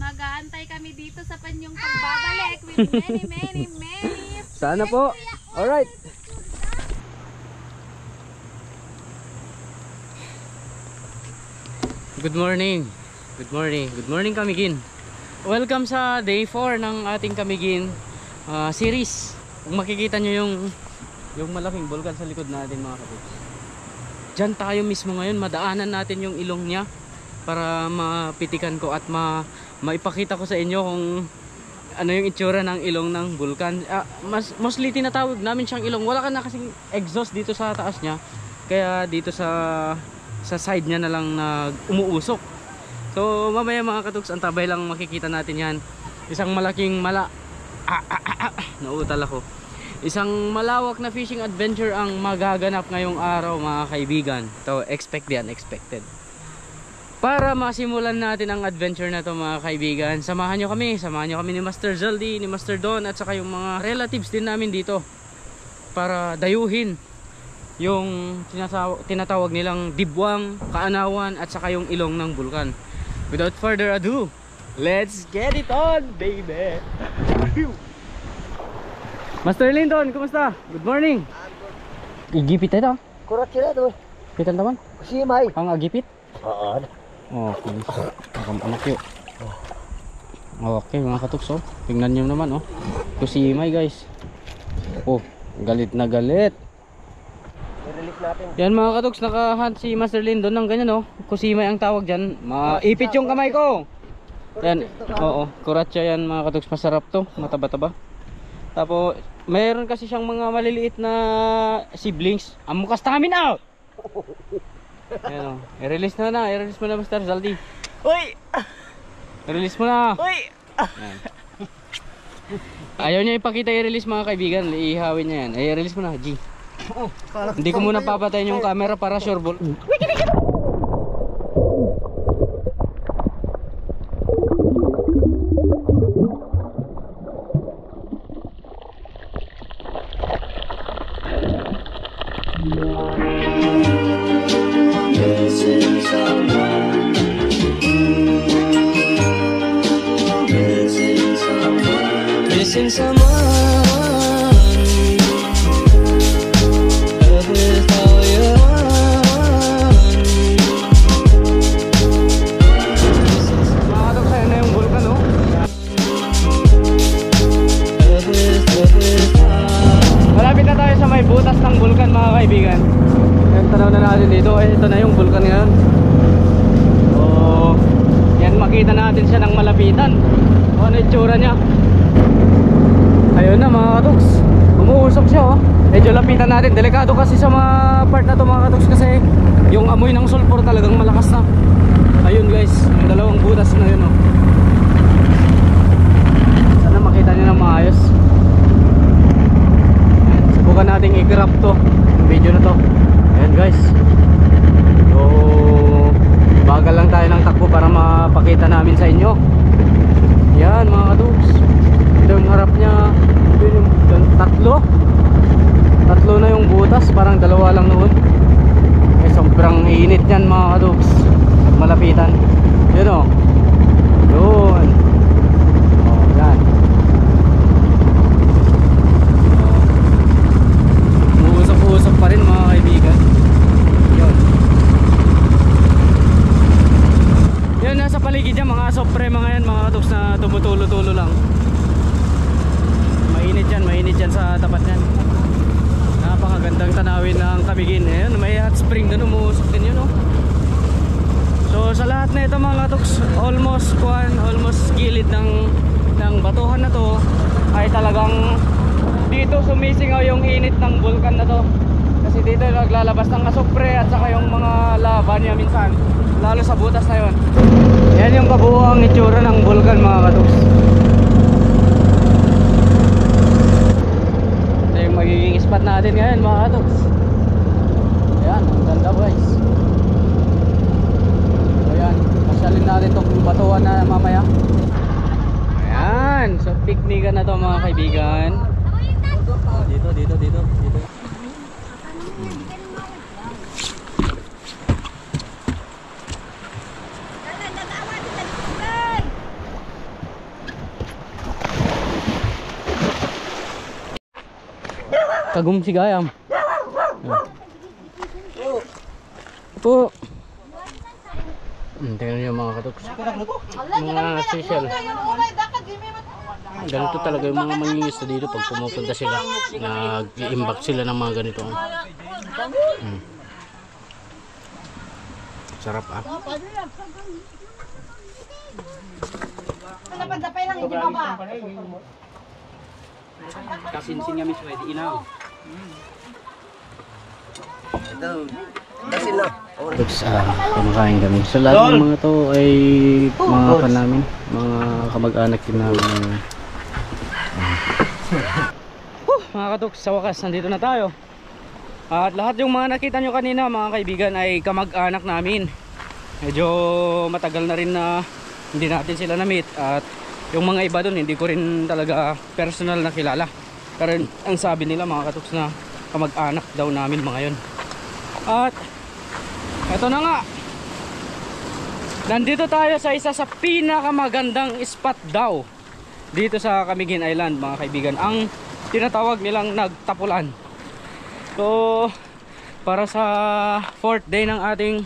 Mag-aantay kami dito sa panyong pagbabalik with many Sana po. Alright. Good morning. Good morning. Good morning, Kamigin. Welcome sa day 4 ng ating Kamigin series. Kung makikita nyo yung malaking bulkan sa likod natin, mga kapatid. Diyan tayo mismo ngayon. Madaanan natin yung ilong niya para mapitikan ko at maipakita ko sa inyo kung ano yung itsura ng ilong ng bulkan. Mostly tinatawag namin siyang ilong. Wala ka na kasing exhaust dito sa taas niya. Kaya dito sa side niya na lang na umuusok. So mamaya mga katuks, antabay lang makikita natin yan. Isang malaking nauutal ako. Isang malawak na fishing adventure ang magaganap ngayong araw, mga kaibigan. So expect the unexpected. Para masimulan natin ang adventure na to, mga kaibigan, samahan nyo kami ni Master Zaldi, ni Master Don, at saka yung mga relatives din namin dito para dayuhin yung tinatawag nilang dibwang, kaanawan, at saka yung ilong ng bulkan. Without further ado, let's get it on, baby! Master Linton, kumusta? Good morning! Igipit ito? Kurat sila to. Pitan taman? Simay. Ang agipit? Oo. Okay. Anak yun. Okay mga katuks, oh. Tingnan nyo naman, oh. Kusimay, guys. Oh, galit na galit. I-release natin. Yan mga katuks, nakahunt si Master Lindon ng ganyan, oh. Kusimay ang tawag dyan. Maipit yung kamay ko. Yan, oo. Kuratsa yan mga katuks. Masarap to, mataba-taba. Tapos, mayroon kasi siyang mga maliliit na siblings. Ang mukas namin out! Ayan, oh. I-release mo na, Master Zaldi. Uy! I-release mo na. Uy! Ayan. Ayaw niya ipakita i-release, mga kaibigan. Iihawin niya yan. I-release mo na, G. Hindi ko muna papatayin yung camera para sure ball. Missing someone with all your Makakatok sa'yo na yung bulkan, oh. Malapit na tayo sa may butas ng bulkan, mga kaibigan. Yan, tanaw na natin dito. Ito na yung bulkan ngayon. So, yan, makita natin siya ng malapitan. Ano yung tsura niya. Ayun na mga katuks, umuusok siya, oh. Medyo lapitan natin, delikado kasi sa mga part na to, mga katuks, kasi yung amoy ng sulfur talagang malakas na. Ayun guys, yung dalawang butas na yun, oh. Sana makita nyo na maayos. Ayan, subukan nating i-crop to, yung video na to. Ayan guys, so bagal lang tayo ng takbo para mapakita namin sa inyo. Yan mga katuks, ito yung harap niya. Yung tatlo na yung butas, parang dalawa lang noon. Sobrang init yan mga katuks pag malapitan. Yun, oh. Yun. Oh, yan. Umuusok-usok pa rin mga kaibigan. Yun. Yun, nasa paligid yan mga sopre, mga yan mga katuks na tumutulo-tulo lang. Mainit yan sa tapat niyan. Napakagandang tanawin ng Kamigin. Ayun, may hot spring doon, umuusok din yun, oh. So sa lahat na ito mga katuks, almost gilid ng batuhan na to ay talagang dito sumisingaw yung init ng bulkan na to. Kasi dito naglalabas ng asupre at saka yung mga lava niya minsan, lalo sa butas na yun. Yan yung kabuuang itsura ng bulkan mga katuks. Magiging spot natin ngayon mga katuks. Ayan, ang ganda guys. Ayan, pasyalin natin itong batuan na mamaya. Ayan, so picnic na to mga kaibigan. Dito. Kagum si Gayam. Po. Tingnan niyo mga katuks. Mga social. Ganito talaga yung mga mangingisda dito pag pumupunta sila. Nag-i-imbak sila ng mga ganito. Sarap ah. Kasinsin kami sa inaw. Ito. Dasin na. Katuks, kumakain kami. So lahat ng mga to ay mga kan namin. Mga kamag-anak din namin. Mga katuks, sa wakas nandito na tayo. At lahat yung mga nakita nyo kanina mga kaibigan ay kamag-anak namin. Medyo matagal na rin na hindi natin sila na-meet. At yung mga iba dun hindi ko rin talaga personal na kilala. Pero ang sabi nila mga katuks na kamag-anak daw namin mga yun. At eto na nga, nandito tayo sa isa sa pinakamagandang spot daw dito sa Camiguin Island mga kaibigan. Ang tinatawag nilang Nagtapulan. So para sa 4th day ng ating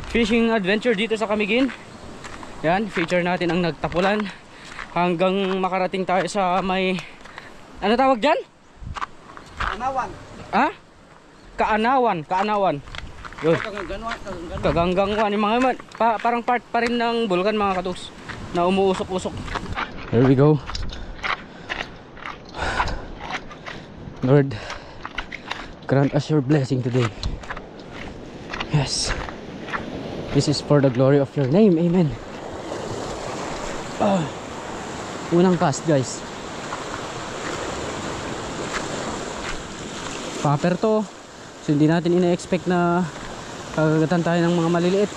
fishing adventure dito sa Camiguin, yan, feature natin ang Nagtapulan hanggang makarating tayo sa may, ano tawag dyan? Anawan. Ha? Kaanawan. Yun. Kagangangwan yung mga parang part pa rin ng bulkan mga katuks na umuusok-usok. Here we go. Lord, grant us your blessing today. Yes, this is for the glory of your name. Amen. Unang cast guys. Paper to. So hindi natin ina-expect na kagagatan tayo ng mga maliliit.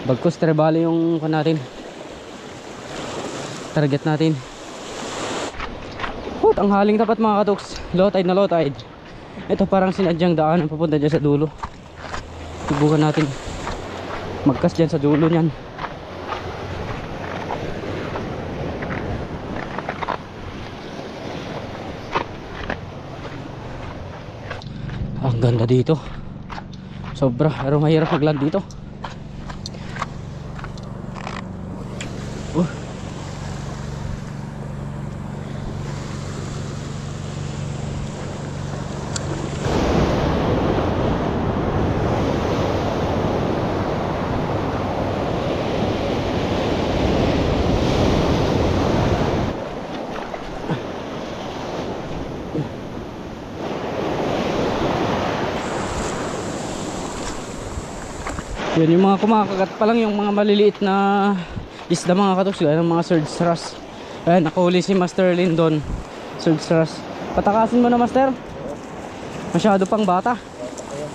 Bagkus trebali yung natin, target natin. Ang haling tapat mga katuks. Low tide na low tide. Ito parang sinadyang daan ang papunta dyan sa dulo. Subukan natin magkas dyan sa dulo nyan. Ang ganda dito. Sobra, pero mahirap mag-land dito. Yun, yung mga kumakagat pa lang yung mga maliliit na isda mga katuks, gaya ng mga surge strass. Ayan, nakahuli si Master Lindon. Surge strass. Patakasin mo na Master. Masyado pang bata.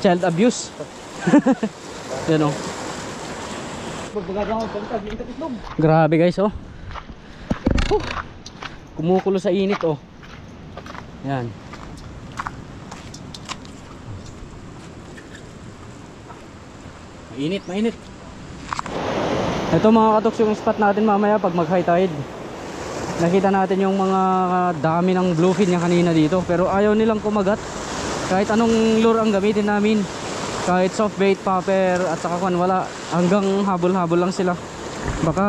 Child abuse. Yan o. Grabe guys oh. Kumukulo sa init oh. Yan. Mainit. Ito mga katuks yung spot natin mamaya pag mag high tide. Nakita natin yung mga dami ng bluefin niya kanina dito, pero ayaw nilang kumagat. Kahit anong lure ang gamitin namin, kahit soft bait, popper at saka kwan, wala. Hanggang habol-habol lang sila. Baka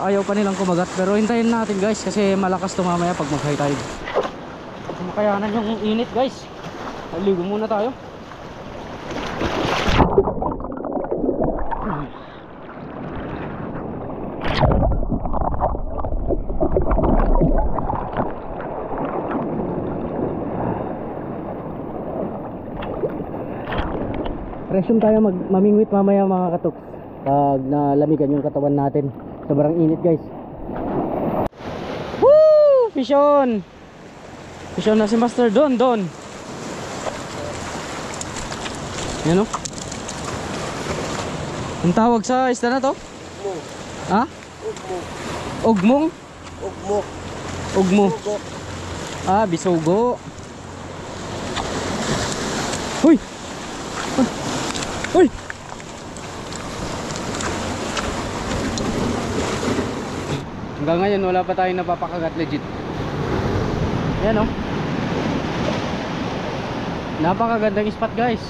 ayaw pa nilang kumagat, pero hintayin natin guys kasi malakas to mamaya pag mag high tide. Makayanan yung init guys. Ligo muna tayo. Resume tayo mamingwit mamaya mga katuks pag nalamigan yung katawan natin. Sobrang init guys. Woo! Fish on na si Master Don. Yan o. Ang tawag sa isda na to? Ha? Ugmong? Ugmo. Ah, bisugo. Uy! Uy! Hanggang ngayon wala pa tayong napapakagat legit. Yan oh. Napakagandang spot guys.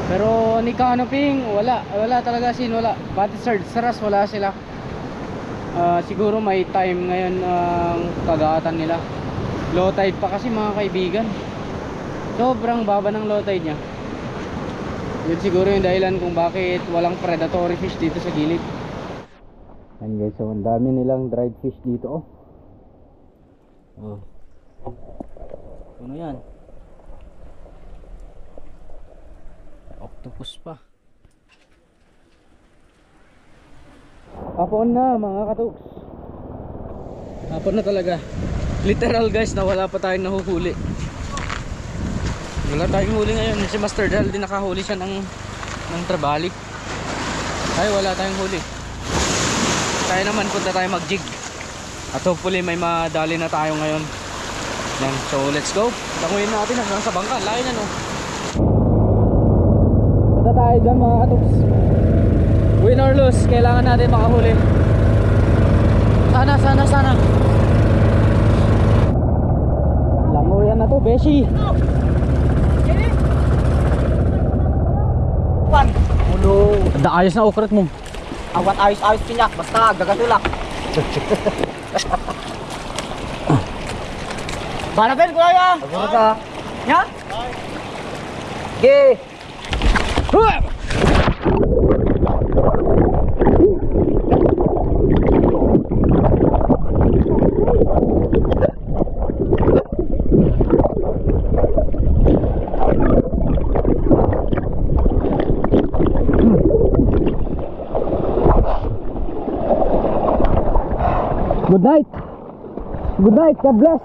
Pero ni Canoping wala talaga wala. Pati Saras wala sila. Siguro may time ngayon ang kagatan nila. Low tide pa kasi mga kaibigan. Sobrang baba ng low tide niya. Yun siguro yung dahilan kung bakit walang predatory fish dito sa gilid. Yan guys, so ang dami nilang dried fish dito. Ano yan? Octopus pa. Hapon na mga katuks. Hapon na talaga. Literal guys na wala pa tayong nahuhuli. Wala tayong huli ngayon. Si Master Dal din nakahuli siya ng trabalik. Ay wala tayong huli. Tayo naman punta tayo mag-jig. At hopefully may madali na tayo ngayon. Yan. So let's go. Tanguyin natin hanggang sa bangka. Layo na no. Punta tayo dyan mga katuks. Win or lose, kailangan natin makahuli. Sana. Langoyan na to, Beshi. Ulo. Ayos na ukrat mo. Awat ayos pinyak. Basta gagatulak. Banapin ko ya. Agad ka. Ya? Ge. Good night. Good night. God bless.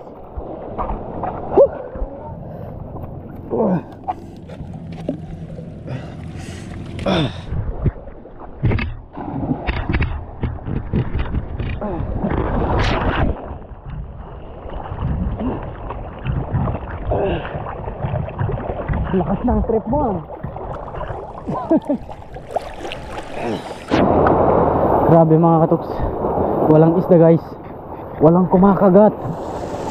Lakas ng trip mo. Grabe mga katuks. Walang isda guys. Walang kumakagat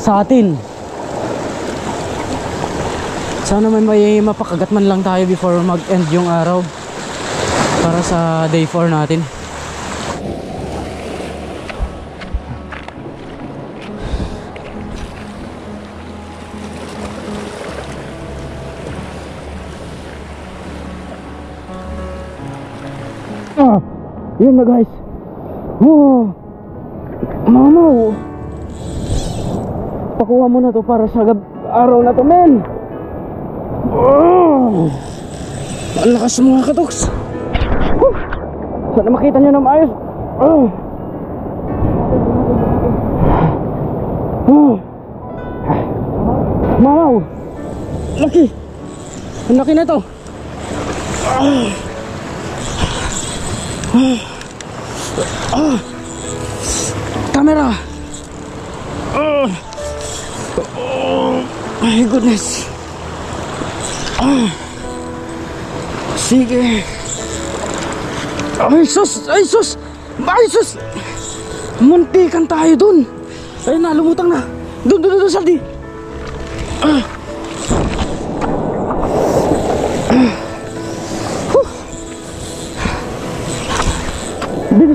sa atin. Sana may mapakagat man lang tayo before mag-end yung araw para sa day 4 natin. Yun na guys. Mamaw. Pakuha mo na to para sa araw na to men. Ang lakas mga katuks. Sana makita nyo na maayos. Mamaw. Laki. Ang laki na to. Camera. My goodness. Sige. Ay sus. Muntikan tayo dun. Ay na, lumutang na. Dun, Saldi.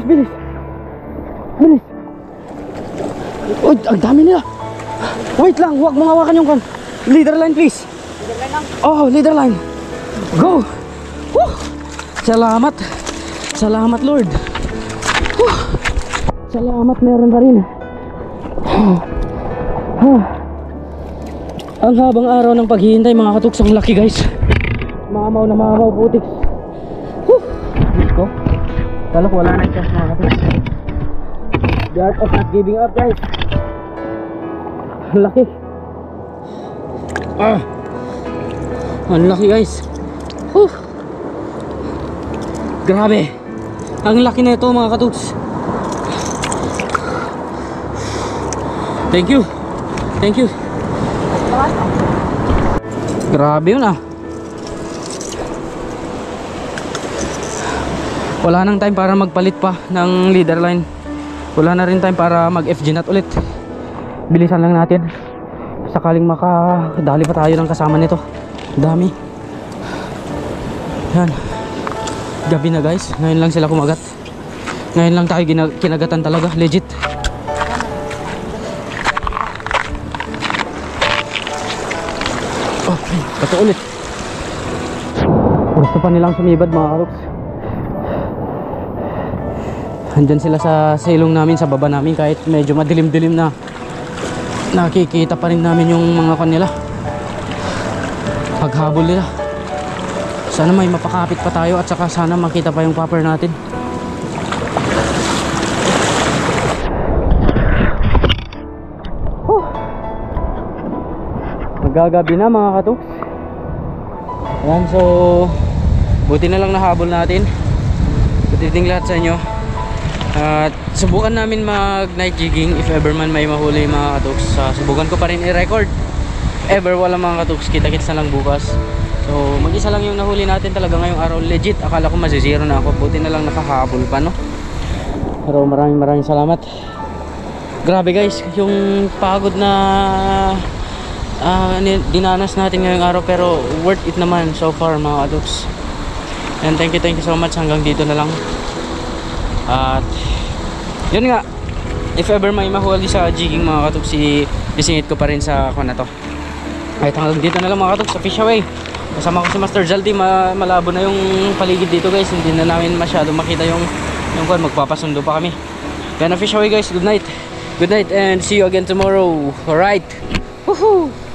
Bilis. Uy, ang dami nila. Wait lang, huwag mong hawakan yung leader line please. Leader line lang? Oh, leader line. Go. Salamat Lord. Salamat, meron pa rin. Ang habang araw ng paghihintay mga katuks, ang laki guys. Mamaw na mamaw putiks. Dito. Kala ko wala na chance mga katuks. The art of not giving up guys. Ang laki. Ang laki guys. Grabe. Ang laki na ito mga katuks. Thank you. Grabe yun ah. Wala nang time para magpalit pa ng leader line. Wala na rin time para mag FG nut ulit. Bilisan lang natin. sakaling makadali pa tayo ng kasama nito. Dami. Yan. Gabi na guys. Ngayon lang sila kumagat. Ngayon lang tayo kinagatan talaga. Legit. Oh, bato ulit. Gusto pa nilang sumibad mga karoks. Andyan sila sa silong namin, sa baba namin. Kahit medyo madilim-dilim na, nakikita pa rin namin yung mga kanila. Paghabol nila. Sana may mapakapit pa tayo at saka sana makita pa yung popper natin. Magagabi na mga katuks. Ayan, so buti na lang nahabol natin. Good evening lahat sa inyo. At subukan namin mag night jigging if ever man may mahuli mga katuks. Subukan ko pa rin i-record. Ever wala mga katuks, kita-kits na lang bukas. So mag-isa lang yung nahuli natin talaga ngayong araw. Legit, akala ko mazizero na ako. Buti na lang nakahabol pa, no? Pero maraming salamat. Grabe guys, yung pagod na dinanas natin ngayong araw, pero worth it naman so far mga katuks. And thank you so much. Hanggang dito na lang. At yun nga, if ever may mahuli sa jigging mga katuks, isingit ko pa rin sa ako na to. Kahit hanggang dito na lang mga katuks sa Fish Away. Kasama ko si Master Jalty. Malabo na yung paligid dito guys. Hindi na namin masyado makita yung magpapasundo pa kami. Kaya na Fish Away guys. Good night and see you again tomorrow. Alright. Woohoo!